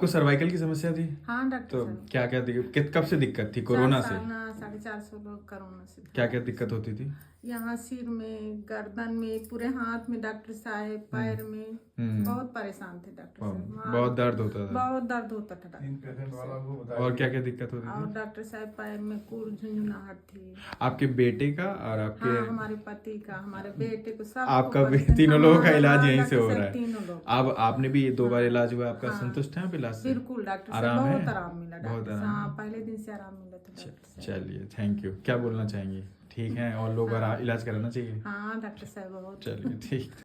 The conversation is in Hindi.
आपको सर्वाइकल की समस्या थी? हाँ डॉक्टर तो साहब। क्या क्या कब से दिक्कत थी? कोरोना से? 450 लोग कोरोना से था। क्या क्या दिक्कत होती थी? यहाँ सिर में, गर्दन में, पूरे हाथ में डॉक्टर साहब, पैर में बहुत परेशान थे डॉक्टर साहब। बहुत दर्द होता था? बहुत दर्द होता था डॉक्टर साहब। और क्या क्या दिक्कत होती और थी? डॉक्टर साहब पैर में कुल झुंझुनाहट थी। आपके बेटे का और आपके? हाँ, हमारे पति का, हमारे बेटे को, सब आपका भी तीनों लोगों का इलाज यहीं से हो रहा है? तीनों लोग। अब आपने भी 2 बार इलाज हुआ, आपका हाँ। संतुष्ट है आप इलाज से? बिल्कुल डॉक्टर साहब, आराम है? बहुत आराम मिला बहुत डॉक्टर आराम साहब। है? हाँ, पहले दिन से आराम मिला था डॉक्टर साहब। चलिए, थैंक यू। क्या बोलना चाहेंगी? ठीक है, और लोग इलाज कराना चाहिए? हाँ डॉक्टर साहब बहुत। चलिए ठीक।